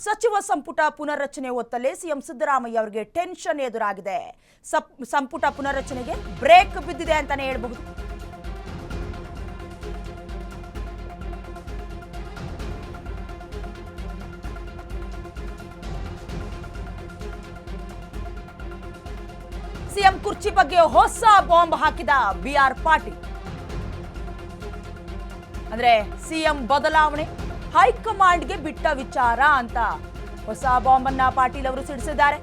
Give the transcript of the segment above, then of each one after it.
ಸಚಿವ ಸಂಪುಟ ಪುನರ್ರಚನೆ ಹೊತ್ತಲ್ಲೇ ಸಿಎಂ ಸಿದ್ದರಾಮಯ್ಯ ಅವರಿಗೆ ಟೆನ್ಷನ್ ಎದುರಾಗಿದೆ. ಸಂಪುಟ ಪುನರ್ರಚನೆಗೆ ಬ್ರೇಕ್ ಬಿದ್ದಿದೆ ಅಂತಾನೆ ಹೇಳಬಹುದು. ಸಿಎಂ ಕುರ್ಚಿ ಬಗ್ಗೆ ಹೊಸ ಬಾಂಬ್ ಹಾಕಿದ ಬಿಆರ್ ಪಾಟೀಲ್. ಅಂದ್ರೆ ಸಿಎಂ ಬದಲಾವಣೆ ಹೈಕಮಾಂಡ್ಗೆ ಬಿಟ್ಟ ವಿಚಾರ ಅಂತ ಹೊಸ ಬಾಂಬ್ ಅನ್ನ ಪಾಟೀಲ್ ಅವರು ಸಿಡಿಸಿದ್ದಾರೆ.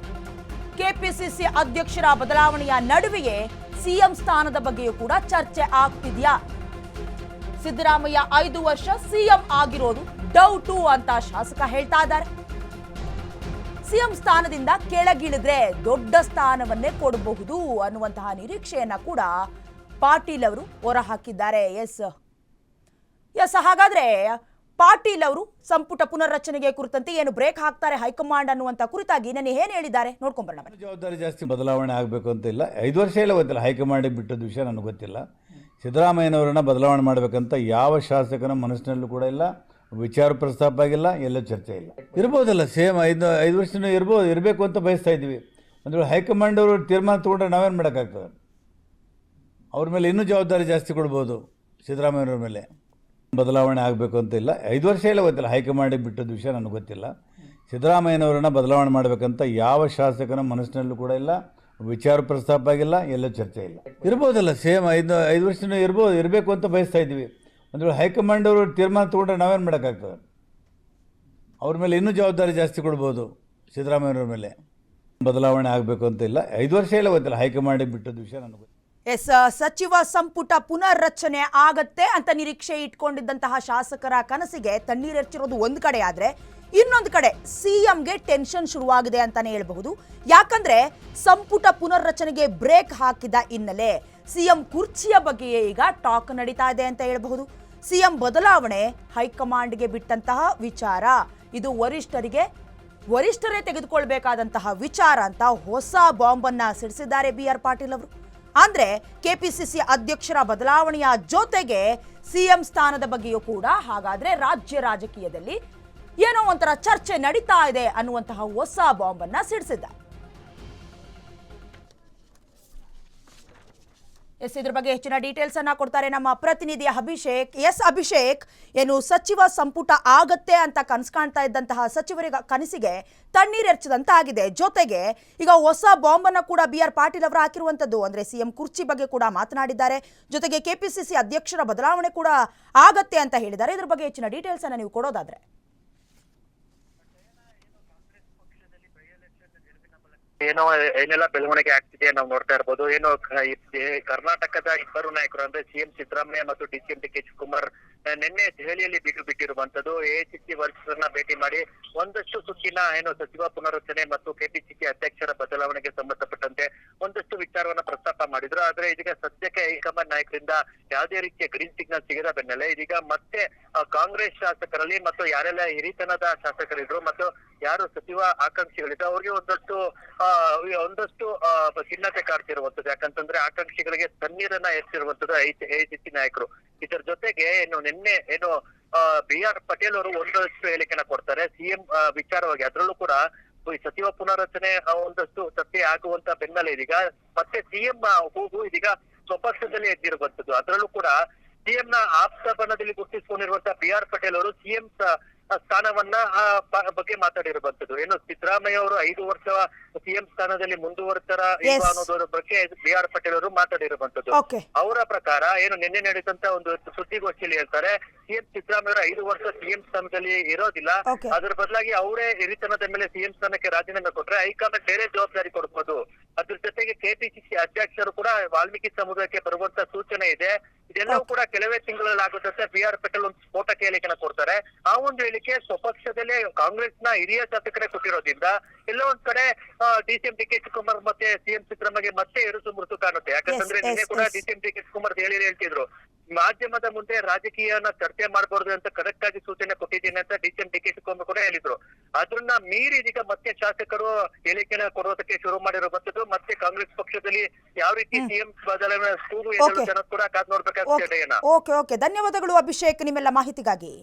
ಕೆಪಿಸಿಸಿ ಅಧ್ಯಕ್ಷರ ಬದಲಾವಣೆಯ ನಡುವೆಯೇ ಸಿಎಂ ಸ್ಥಾನದ ಬಗ್ಗೆಯೂ ಕೂಡ ಚರ್ಚೆ ಆಗ್ತಿದ್ಯಾ? ಸಿದ್ದರಾಮಯ್ಯ 5 ವರ್ಷ ಸಿಎಂ ಆಗಿರೋದು ಡೌಟು ಅಂತ ಶಾಸಕ ಹೇಳ್ತಾ ಇದ್ದಾರೆ. ಸಿಎಂ ಸ್ಥಾನದಿಂದ ಕೆಳಗಿಳಿದ್ರೆ ದೊಡ್ಡ ಸ್ಥಾನವನ್ನೇ ಕೊಡಬಹುದು ಅನ್ನುವಂತಹ ನಿರೀಕ್ಷೆಯನ್ನ ಕೂಡ ಪಾಟೀಲ್ ಅವರು ಹೊರಹಾಕಿದ್ದಾರೆ. ಎಸ್ ಹಾಗಾದ್ರೆ ಪಾಟೀಲ್ ಅವರು ಸಂಪುಟ ಪುನರ್ರಚನೆಗೆ ಕುರಿತಂತೆ ಏನು ಬ್ರೇಕ್ ಹಾಕ್ತಾರೆ ಹೈಕಮಾಂಡ್ ಅನ್ನುವಂತ ಕುರಿತಾಗಿ ನಾನು ಏನು ಹೇಳಿದ್ದಾರೆ ನೋಡ್ಕೊಂಡ್ ಬರೋಣ. ಜವಾಬ್ದಾರಿ ಜಾಸ್ತಿ ಬದಲಾವಣೆ ಆಗಬೇಕು ಅಂತ ಇಲ್ಲ. 5 ವರ್ಷ ಎಲ್ಲ ಗೊತ್ತಿಲ್ಲ, ಹೈಕಮಾಂಡಿಗೆ ಬಿಟ್ಟದ ವಿಷಯ ನನಗೆ ಗೊತ್ತಿಲ್ಲ. ಸಿದ್ದರಾಮಯ್ಯನವರನ್ನ ಬದಲಾವಣೆ ಮಾಡಬೇಕಂತ ಯಾವ ಶಾಸಕನ ಮನಸ್ಸಿನಲ್ಲೂ ಕೂಡ ಇಲ್ಲ, ವಿಚಾರ ಪ್ರಸ್ತಾಪ ಆಗಿಲ್ಲ, ಎಲ್ಲ ಚರ್ಚೆ ಇಲ್ಲ. ಇರ್ಬೋದಲ್ಲ, ಸೇಮ್ 5 ವರ್ಷನೂ ಇರಬೇಕು ಅಂತ ಬಯಸ್ತಾ ಇದ್ವಿ. ಅಂದ್ರೆ ಹೈಕಮಾಂಡ್ ಅವರು ತೀರ್ಮಾನ ತೊಗೊಂಡ್ರೆ ನಾವೇನು ಮಾಡೋಕ್ಕಾಗ್ತದೆ? ಅವ್ರ ಮೇಲೆ ಇನ್ನೂ ಜವಾಬ್ದಾರಿ ಜಾಸ್ತಿ ಕೊಡ್ಬೋದು ಸಿದ್ದರಾಮಯ್ಯನವ್ರ ಮೇಲೆ. ಬದಲಾವಣೆ ಆಗಬೇಕು ಅಂತ ಇಲ್ಲ. 5 ವರ್ಷ ಎಲ್ಲ ಗೊತ್ತಿಲ್ಲ, ಹೈಕಮಾಂಡಿಗೆ ಬಿಟ್ಟದ ವಿಷಯ ನನಗೆ ಗೊತ್ತಿಲ್ಲ. ಸಿದ್ದರಾಮಯ್ಯನವರನ್ನ ಬದಲಾವಣೆ ಮಾಡಬೇಕಂತ ಯಾವ ಶಾಸಕನ ಮನಸ್ಸಿನಲ್ಲೂ ಕೂಡ ಇಲ್ಲ, ವಿಚಾರ ಪ್ರಸ್ತಾಪ ಆಗಿಲ್ಲ, ಎಲ್ಲ ಚರ್ಚೆ ಇಲ್ಲ. ಇರ್ಬೋದಲ್ಲ, ಸೇಮ್ 5 ವರ್ಷನೂ ಇರಬೇಕು ಅಂತ ಬಯಸ್ತಾ ಇದ್ವಿ. ಅಂದ್ರೆ ಹೈಕಮಾಂಡ್ ಅವರು ತೀರ್ಮಾನ ತೊಗೊಂಡ್ರೆ ನಾವೇನು ಮಾಡೋಕ್ಕಾಗ್ತದೆ? ಅವ್ರ ಮೇಲೆ ಇನ್ನೂ ಜವಾಬ್ದಾರಿ ಜಾಸ್ತಿ ಕೊಡ್ಬೋದು ಸಿದ್ದರಾಮಯ್ಯನವ್ರ ಮೇಲೆ. ಬದಲಾವಣೆ ಆಗಬೇಕು ಅಂತ ಇಲ್ಲ. 5 ವರ್ಷ ಎಲ್ಲ ಗೊತ್ತಿಲ್ಲ, ಹೈಕಮಾಂಡಿಗೆ ಬಿಟ್ಟದ ವಿಷಯ ನನಗೆ ಗೊತ್ತಿಲ್ಲ. ಸಚಿವ ಸಂಪುಟ ಪುನರ್ರಚನೆ ಆಗತ್ತೆ ಅಂತ ನಿರೀಕ್ಷೆ ಇಟ್ಕೊಂಡಿದ್ದಂತಹ ಶಾಸಕರ ಕನಸಿಗೆ ತಣ್ಣೀರೆಚ್ಚಿರೋದು ಒಂದು ಕಡೆ ಆದ್ರೆ, ಇನ್ನೊಂದು ಕಡೆ ಸಿಎಂಗೆ ಟೆನ್ಷನ್ ಶುರುವಾಗಿದೆ ಅಂತಾನೆ ಹೇಳಬಹುದು. ಯಾಕಂದ್ರೆ ಸಂಪುಟ ಪುನರ್ರಚನೆಗೆ ಬ್ರೇಕ್ ಹಾಕಿದ ಹಿನ್ನೆಲೆ ಸಿಎಂ ಕುರ್ಚಿಯ ಬಗ್ಗೆಯೇ ಈಗ ಟಾಕ್ ನಡೀತಾ ಇದೆ ಅಂತ ಹೇಳಬಹುದು. ಸಿಎಂ ಬದಲಾವಣೆ ಹೈಕಮಾಂಡ್ಗೆ ಬಿಟ್ಟಂತಹ ವಿಚಾರ, ಇದು ವರಿಷ್ಠರೇ ತೆಗೆದುಕೊಳ್ಬೇಕಾದಂತಹ ವಿಚಾರ ಅಂತ ಹೊಸ ಬಾಂಬ್ ಅನ್ನ ಸಿಡಿಸಿದ್ದಾರೆ ಬಿಆರ್ ಪಾಟೀಲ್ ಅವರು. ಅಂದ್ರೆ ಕೆಪಿಸಿಸಿ ಅಧ್ಯಕ್ಷರ ಬದಲಾವಣೆಯ ಜೊತೆಗೆ ಸಿಎಂ ಸ್ಥಾನದ ಬಗ್ಗೆಯೂ ಕೂಡ ಹಾಗಾದ್ರೆ ರಾಜ್ಯ ರಾಜಕೀಯದಲ್ಲಿ ಏನೋ ಒಂಥರ ಚರ್ಚೆ ನಡೀತಾ ಇದೆ ಅನ್ನುವಂತಹ ಹೊಸ ಬಾಂಬ್ ಅನ್ನ ಸಿಡಿಸಿದ್ದಾರೆ. ಇದ್ರ ಬಗ್ಗೆ ಹೆಚ್ಚಿನ ಡೀಟೇಲ್ಸ್ ಅನ್ನ ಕೊಡ್ತಾರೆ ನಮ್ಮ ಪ್ರತಿನಿಧಿ ಅಭಿಷೇಕ್. ಅಭಿಷೇಕ್, ಏನು ಸಚಿವ ಸಂಪುಟ ಆಗತ್ತೆ ಅಂತ ಕನಸು ಕಾಣ್ತಾ ಇದ್ದಂತಹ ಸಚಿವರಿಗೆ ಕನಸಿಗೆ ತಣ್ಣೀರೆಚ್ಚದಂತಾಗಿದೆ. ಜೊತೆಗೆ ಈಗ ಹೊಸ ಬಾಂಬ್ ಅನ್ನ ಕೂಡ ಬಿಆರ್ ಪಾಟೀಲ್ ಅವರು ಹಾಕಿರುವಂತದ್ದು. ಅಂದ್ರೆ ಸಿಎಂ ಕುರ್ಚಿ ಬಗ್ಗೆ ಕೂಡ ಮಾತನಾಡಿದ್ದಾರೆ. ಜೊತೆಗೆ ಕೆಪಿಸಿಸಿ ಅಧ್ಯಕ್ಷರ ಬದಲಾವಣೆ ಕೂಡ ಆಗತ್ತೆ ಅಂತ ಹೇಳಿದ್ದಾರೆ. ಇದ್ರ ಬಗ್ಗೆ ಹೆಚ್ಚಿನ ಡೀಟೇಲ್ಸ್ ಅನ್ನ ನೀವು ಕೊಡೋದಾದ್ರೆ. ಏನೆಲ್ಲ ಬೆಳವಣಿಗೆ ಆಗ್ತಿದೆ ನಾವು ನೋಡ್ತಾ ಇರ್ಬೋದು. ಕರ್ನಾಟಕದ ಇಬ್ಬರು ನಾಯಕರು ಅಂದ್ರೆ ಸಿಎಂ ಸಿದ್ದರಾಮಯ್ಯ ಮತ್ತು ಡಿಸಿಎಂ ಡಿ ಕೆ ಶಿವಕುಮಾರ್ ನಿನ್ನೆ ದೆಹಲಿಯಲ್ಲಿ ಬಿಟ್ಟಿರುವಂತದ್ದು. ಎಐಸಿಸಿ ವರಿಷ್ಠರನ್ನ ಭೇಟಿ ಮಾಡಿ ಒಂದಷ್ಟು ಸುತ್ತಿನ ಸಚಿವ ಪುನರ್ರಚನೆ ಮತ್ತು ಕೆಪಿಸಿಸಿ ಅಧ್ಯಕ್ಷರ ಬದಲಾವಣೆಗೆ ಸಂಬಂಧಪಟ್ಟಂತೆ ಒಂದಷ್ಟು ವಿಚಾರವನ್ನ ಪ್ರಸ್ತಾಪ ಮಾಡಿದ್ರು. ಆದ್ರೆ ಇದೀಗ ಸದ್ಯಕ್ಕೆ ಹೈಕಮಾಂಡ್ ನಾಯಕರಿಂದ ಯಾವುದೇ ರೀತಿಯ ಗ್ರೀನ್ ಸಿಗ್ನಲ್ ಸಿಗದ ಬೆನ್ನಲ್ಲೇ ಇದೀಗ ಮತ್ತೆ ಕಾಂಗ್ರೆಸ್ ಶಾಸಕರಲ್ಲಿ ಮತ್ತು ಯಾರೆಲ್ಲ ಹಿರಿತನದ ಶಾಸಕರಿದ್ರು ಮತ್ತು ಯಾರು ಸಚಿವ ಆಕಾಂಕ್ಷಿಗಳಿದ್ರು ಅವ್ರಿಗೆ ಒಂದಷ್ಟು ಖಿನ್ನತೆ ಕಾಡ್ತಿರುವಂತದ್ದು. ಯಾಕಂತಂದ್ರೆ ಆಕಾಂಕ್ಷಿಗಳಿಗೆ ತಣ್ಣೀರನ್ನ ಎತ್ತಿರುವಂತದ್ದು ಎಐಸಿಸಿ ನಾಯಕರು. ಇದರ ಜೊತೆಗೆ ನಿನ್ನೆ ಬಿಆರ್ ಪಟೇಲ್ ಅವರು ಒಂದಷ್ಟು ಹೇಳಿಕೆನ ಕೊಡ್ತಾರೆ ಸಿಎಂ ವಿಚಾರವಾಗಿ. ಅದರಲ್ಲೂ ಕೂಡ ಸಚಿವ ಪುನರ್ರಚನೆ ಒಂದಷ್ಟು ಚರ್ಚೆ ಆಗುವಂತ ಬೆನ್ನಲ್ಲೇ ಇದೀಗ ಮತ್ತೆ ಸಿಎಂ ಕೂಗು ಇದೀಗ ಸ್ವಪಕ್ಷದಲ್ಲಿ ಎದ್ದಿರುವಂತದ್ದು. ಅದರಲ್ಲೂ ಕೂಡ ಸಿಎಂನ ಆಪ್ತ ಬಣದಲ್ಲಿ ಗುರುತಿಸಿಕೊಂಡಿರುವಂತಹ ಬಿಆರ್ ಪಟೇಲ್ ಅವರು ಸಿಎಂ ಸ್ಥಾನವನ್ನ ಬಗ್ಗೆ ಮಾತಾಡಿರುವಂತದ್ದು. ಸಿದ್ದರಾಮಯ್ಯ ಅವರು 5 ವರ್ಷ ಸಿಎಂ ಸ್ಥಾನದಲ್ಲಿ ಮುಂದುವರ್ತಾರ ಅನ್ನೋದ್ರ ಬಗ್ಗೆ ಬಿಆರ್ ಪಟೇಲ್ ಅವರು ಮಾತಾಡಿರುವಂತದ್ದು. ಅವರ ಪ್ರಕಾರ ನಿನ್ನೆ ನಡೆದಂತ ಒಂದು ಸುದ್ದಿಗೋಷ್ಠಿಯಲ್ಲಿ ಹೇಳ್ತಾರೆ ಸಿಎಂ ಸಿದ್ದರಾಮಯ್ಯ 5 ವರ್ಷ ಸಿಎಂ ಸ್ಥಾನದಲ್ಲಿ ಇರೋದಿಲ್ಲ, ಅದ್ರ ಬದಲಾಗಿ ಅವರೇ ಹಿರಿತನದ ಮೇಲೆ ಸಿಎಂ ಸ್ಥಾನಕ್ಕೆ ರಾಜೀನಾಮೆ ಕೊಟ್ರೆ ಹೈಕಮಾಂಡ್ ಬೇರೆ ಜವಾಬ್ದಾರಿ ಕೊಡ್ಬೋದು. ಅದ್ರ ಜೊತೆಗೆ ಕೆಪಿಸಿಸಿ ಅಧ್ಯಕ್ಷರು ಕೂಡ ವಾಲ್ಮೀಕಿ ಸಮುದಾಯಕ್ಕೆ ಬರುವಂತ ಸೂಚನೆ ಇದೆ. ಇದೆಲ್ಲವೂ ಕೂಡ ಕೆಲವೇ ತಿಂಗಳಲ್ಲಿ ಆಗುತ್ತೆ ಬಿಆರ್ ಪಟೇಲ್ ಒಂದು ಸ್ಫೋಟಕ ಹೇಳಿಕೆನ ಕೊಡ್ತಾರೆ. ಆ ಒಂದು ಹೇಳಿಕೆ ಸ್ವಪಕ್ಷದಲ್ಲೇ ಕಾಂಗ್ರೆಸ್ನ ಹಿರಿಯ ಶಾಸಕರೇ ಕೊಟ್ಟಿರೋದ್ರಿಂದ ಎಲ್ಲೋ ಒಂದ್ ಕಡೆ ಡಿಸಿಎಂ ಡಿ ಕೆ ಶಿವಕುಮಾರ್ ಮತ್ತೆ ಸಿಎಂ ಸಿದ್ದರಾಮಯ್ಯ ಮತ್ತೆ ಇರುಸು ಮೃತು ಕಾಣುತ್ತೆ. ಯಾಕಂತಂದ್ರೆ ನಿನ್ನೆ ಕೂಡ ಡಿಸಿಎಂ ಡಿ ಕೆ ಶಿವಕುಮಾರ್ ಹೇಳ್ತಿದ್ರು ಮಾಧ್ಯಮದ ಮುಂದೆ ರಾಜಕೀಯನ ಚರ್ಚೆ ಮಾಡಬಾರ್ದು ಅಂತ ಕರೆಕ್ಟ್ ಆಗಿ ಸೂಚನೆ ಕೊಟ್ಟಿದ್ದೀನಿ ಅಂತ ಡಿಸಿಎಂ ಡಿ ಕೆ ಶಿವಕುಮಾರ್ ಕೂಡ ಹೇಳಿದ್ರು. ಅದನ್ನ ಮೀರಿ ಇದೀಗ ಮತ್ತೆ ಶಾಸಕರು ಹೇಳಿಕೆನ ಕೊಡೋದಕ್ಕೆ ಶುರು ಮಾಡಿರುವಂತದ್ದು. ಮತ್ತೆ ಕಾಂಗ್ರೆಸ್ ಪಕ್ಷದಲ್ಲಿ ಯಾವ ರೀತಿ ಸಿಎಂ ಬದಲಾವಣೆ ಕೂಗು ಜನ ಕೂಡ ಕಾದ್ ನೋಡ್ಬೇಕಾಗ್ತದೆ. ಓಕೆ, ಧನ್ಯವಾದಗಳು ಅಭಿಷೇಕ್ ನಿಮ್ಮೆಲ್ಲ ಮಾಹಿತಿಗಾಗಿ.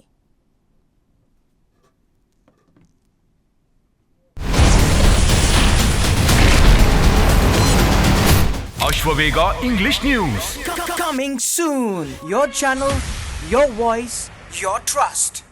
Ashwavega English News. Coming soon. Your channel, your voice, your trust.